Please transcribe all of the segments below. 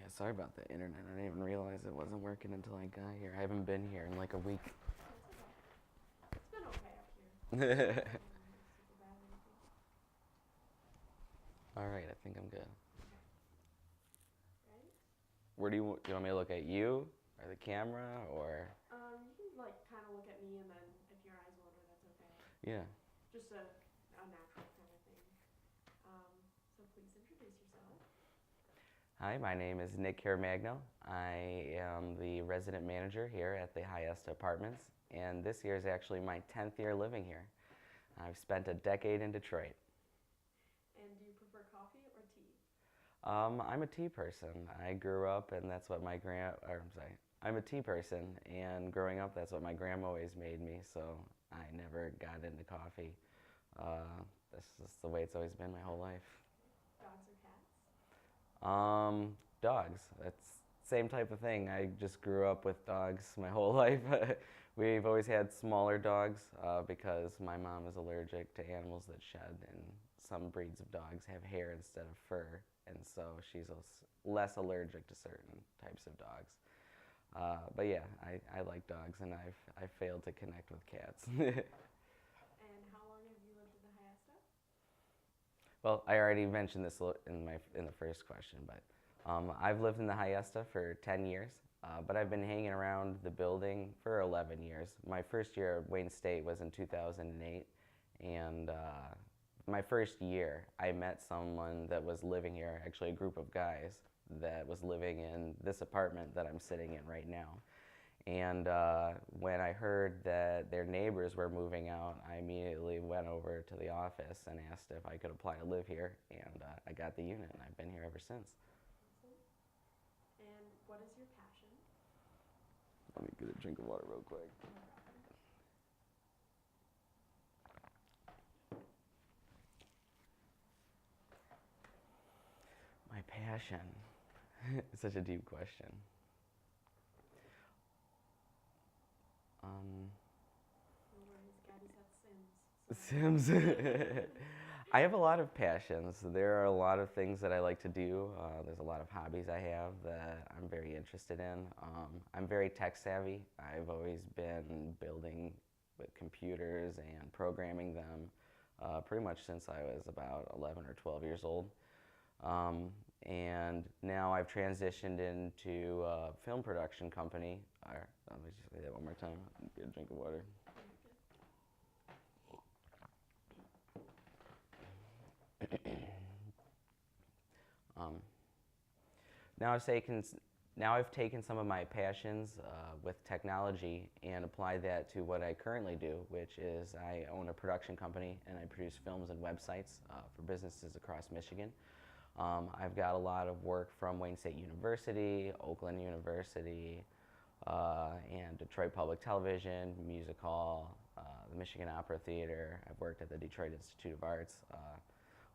sorry about the internet. I didn't even realize it wasn't working until I got here. I haven't been here in like a week. It's been okay up here. All Super bad or anything. right, I think I'm good. Okay. Ready? Do you want me to look at you or the camera or? You can like kind of look at me, and then if your eyes water, that's okay. Yeah. Just a natural kind of thing. So please introduce yourself. Hi, my name is Nick Caramagno. I am the resident manager here at the Hiesta Apartments, and this year is actually my 10th year living here. I've spent a decade in Detroit. And do you prefer coffee or tea? I'm a tea person. I grew up, and that's what I'm sorry. I'm a tea person, and growing up, that's what my grandma always made me. So I never got into coffee. That's just the way it's always been my whole life. Dogs or cats? Dogs. That's same type of thing. I just grew up with dogs my whole life. We've always had smaller dogs because my mom is allergic to animals that shed, and some breeds of dogs have hair instead of fur, and so she's less allergic to certain types of dogs. But yeah, I like dogs, and I've failed to connect with cats. And how long have you lived in the Hiesta? Well, I already mentioned this in the first question, but I've lived in the Hiesta for 10 years, but I've been hanging around the building for 11 years. My first year at Wayne State was in 2008, and my first year, I met someone that was living here, actually a group of guys that was living in this apartment that I'm sitting in right now. And when I heard that their neighbors were moving out, I immediately went over to the office and asked if I could apply to live here, and I got the unit, and I've been here ever since. Awesome. And what is your passion? Let me get a drink of water real quick. No problem. My passion. It's such a deep question. No worries, Gabby's got Sims. So. Sims. I have a lot of passions. There are a lot of things that I like to do. There's a lot of hobbies I have that I'm very interested in. I'm very tech savvy. I've always been building with computers and programming them pretty much since I was about 11 or 12 years old. And now I've transitioned into a film production company. Let me just say that one more time. Get a drink of water. Um, now I've taken some of my passions with technology and applied that to what I currently do, which is I own a production company and I produce films and websites for businesses across Michigan. I've got a lot of work from Wayne State University, Oakland University, and Detroit Public Television, Music Hall, the Michigan Opera Theater. I've worked at the Detroit Institute of Arts.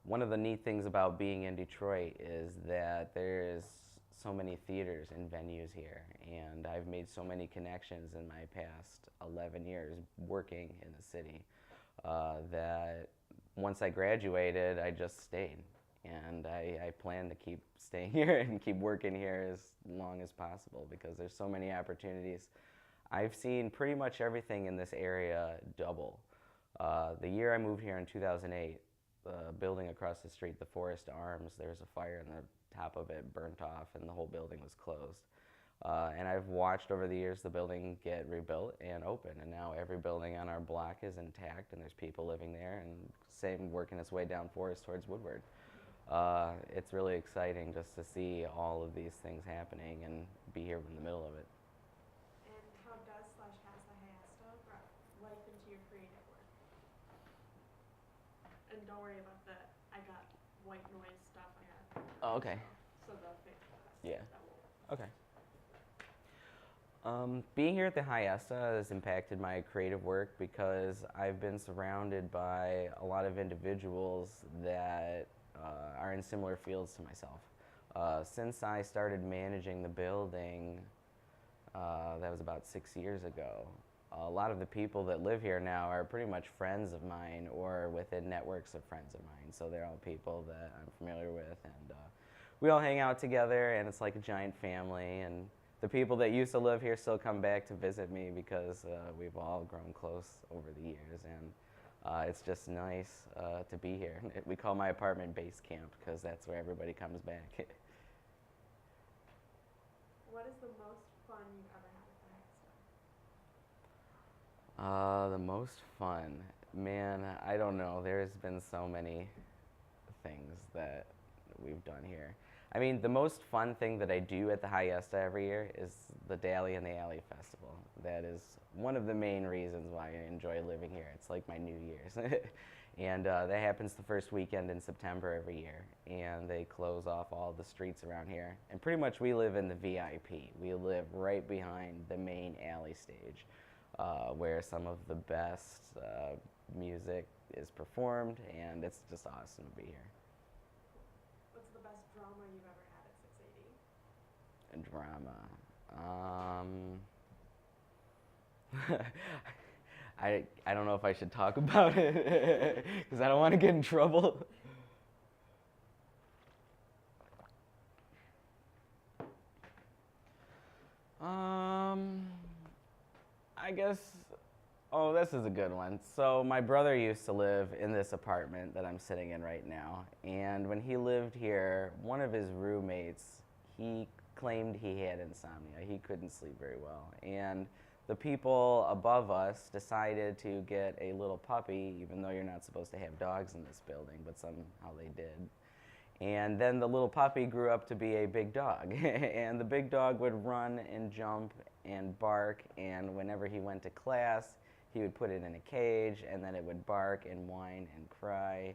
One of the neat things about being in Detroit is that there's so many theaters and venues here, and I've made so many connections in my past 11 years working in the city that once I graduated, I just stayed. And I plan to keep staying here and keep working here as long as possible because there's so many opportunities. I've seen pretty much everything in this area double. The year I moved here in 2008, the building across the street, the Forest Arms, there was a fire and the top of it burnt off and the whole building was closed. And I've watched over the years the building get rebuilt and open, and now every building on our block is intact and there's people living there, and same working its way down Forest towards Woodward. It's really exciting just to see all of these things happening and be here in the middle of it. And how does / has the Hiesta brought life into your creative work? And don't worry about the I got white noise stuff. I got. Oh, okay. So the fake class. Yeah. That will. Okay. Being here at the Hiesta has impacted my creative work because I've been surrounded by a lot of individuals that are in similar fields to myself. Since I started managing the building, that was about 6 years ago, a lot of the people that live here now are pretty much friends of mine or within networks of friends of mine. So they're all people that I'm familiar with, and we all hang out together, and it's like a giant family. And the people that used to live here still come back to visit me because we've all grown close over the years, and it's just nice to be here. We call my apartment base camp because that's where everybody comes back. What is the most fun you've ever had at the Hexta? The most fun, man, I don't know. There's been so many things that we've done here. I mean, the most fun thing that I do at the Hiesta every year is the Daily and the Alley Festival. That is one of the main reasons why I enjoy living here. It's like my New Year's. And that happens the first weekend in September every year. And they close off all the streets around here. And pretty much we live in the VIP. We live right behind the main alley stage, where some of the best music is performed, and it's just awesome to be here. What's the best drama you've ever had at 680? Drama. I don't know if I should talk about it because I don't want to get in trouble. I guess, oh, this is a good one. So my brother used to live in this apartment that I'm sitting in right now, and when he lived here, one of his roommates, he claimed he had insomnia. He couldn't sleep very well, and the people above us decided to get a little puppy, even though you're not supposed to have dogs in this building, but somehow they did. And then the little puppy grew up to be a big dog. And the big dog would run and jump and bark, and whenever he went to class, he would put it in a cage, and then it would bark and whine and cry.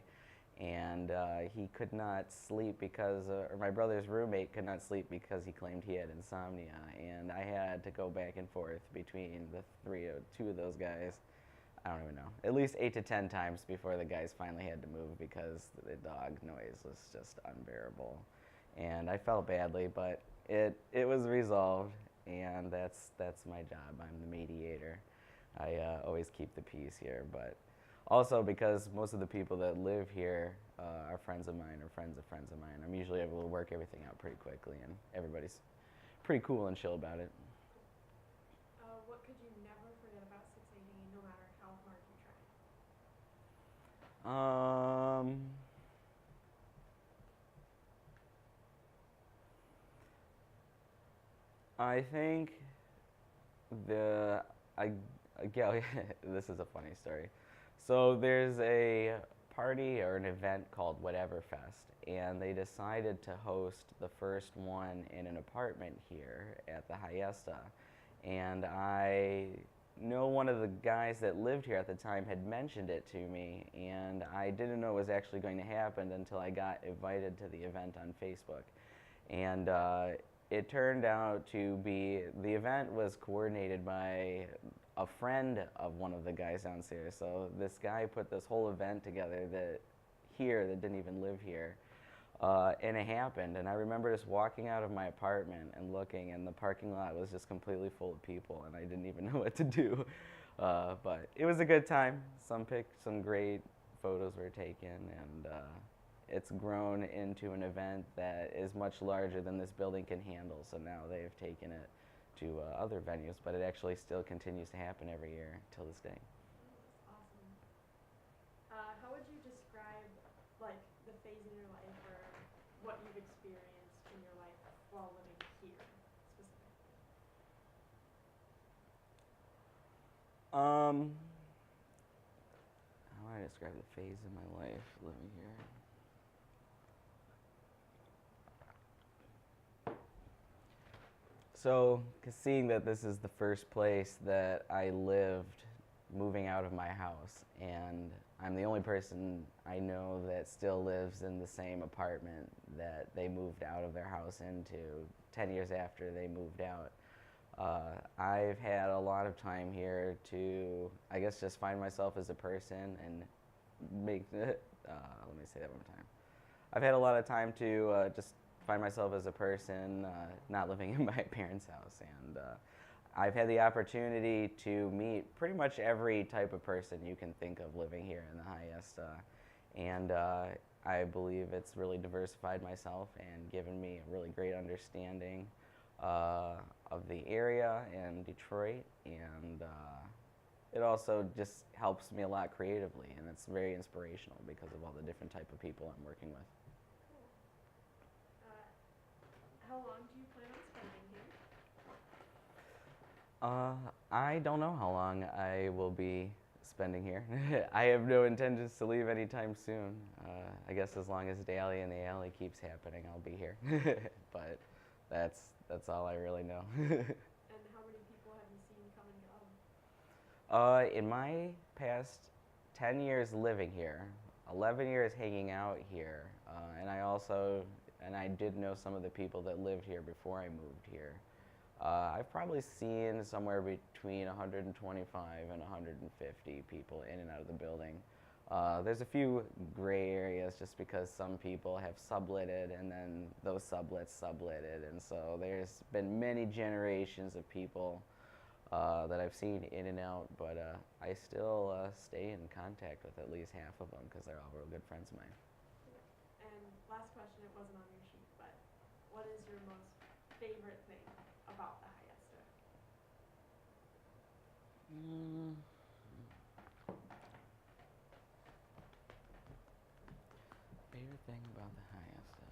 And he could not sleep because, or my brother's roommate could not sleep because he claimed he had insomnia. And I had to go back and forth between two of those guys. I don't even know, at least 8 to 10 times before the guys finally had to move because the dog noise was just unbearable. And I felt badly, but it was resolved, and that's my job. I'm the mediator. I always keep the peace here, but also because most of the people that live here are friends of mine or friends of friends of mine, I'm usually able to work everything out pretty quickly, and everybody's pretty cool and chill about it. What could you never forget about 680, no matter how hard you try? I think this is a funny story. So there's a party or an event called Whatever Fest, and they decided to host the first one in an apartment here at the Hiesta. And I know one of the guys that lived here at the time had mentioned it to me, and I didn't know it was actually going to happen until I got invited to the event on Facebook. And it turned out to be, the event was coordinated by a friend of one of the guys downstairs. So this guy put this whole event together that didn't even live here. And it happened, and I remember just walking out of my apartment and looking, and the parking lot was just completely full of people, and I didn't even know what to do. But it was a good time. Some great photos were taken, and it's grown into an event that is much larger than this building can handle. So now they've taken it to other venues, but it actually still continues to happen every year till this day. That's awesome. How would you describe, like, the phase in your life or what you've experienced in your life while living here, specifically? How would I describe the phase in my life living here? So, seeing that this is the first place that I lived moving out of my house, and I'm the only person I know that still lives in the same apartment that they moved out of their house into 10 years after they moved out. I've had a lot of time here to, I guess, just find myself as a person and make, let me say that one more time. I've had a lot of time to just find myself as a person, not living in my parents' house, and I've had the opportunity to meet pretty much every type of person you can think of living here in the Hiesta, and I believe it's really diversified myself and given me a really great understanding of the area and Detroit, and it also just helps me a lot creatively, and it's very inspirational because of all the different type of people I'm working with. Cool. How long do you plan on spending here? I don't know how long I will be spending here. I have no intentions to leave anytime soon. I guess as long as Daily in the Alley keeps happening, I'll be here. But that's all I really know. And how many people have you seen come and go? In my past 10 years living here, 11 years hanging out here, and I did know some of the people that lived here before I moved here. I've probably seen somewhere between 125 and 150 people in and out of the building. There's a few gray areas just because some people have subletted and then those sublets subletted, and so there's been many generations of people that I've seen in and out, but I still stay in contact with at least half of them because they're all real good friends of mine. And last question, it wasn't on your sheet, but what is your most favorite thing about the Hyesta? Favorite thing about the Hyesta?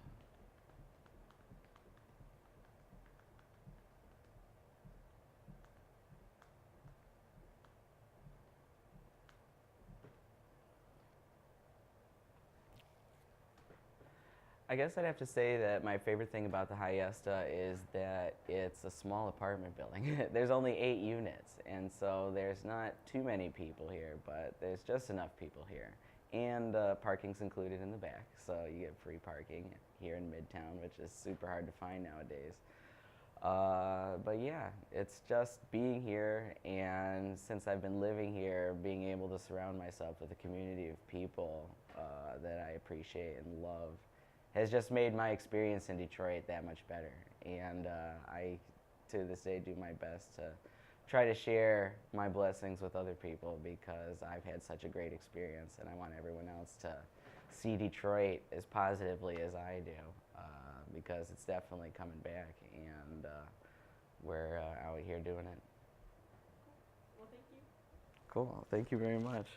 I guess I'd have to say that my favorite thing about the Hyesta is that it's a small apartment building. There's only 8 units, and so there's not too many people here, but there's just enough people here. And parking's included in the back, so you get free parking here in Midtown, which is super hard to find nowadays. But yeah, it's just being here, and since I've been living here, being able to surround myself with a community of people that I appreciate and love has just made my experience in Detroit that much better. And I, to this day, do my best to try to share my blessings with other people because I've had such a great experience, and I want everyone else to see Detroit as positively as I do because it's definitely coming back, and we're out here doing it. Well, thank you. Cool. Thank you very much.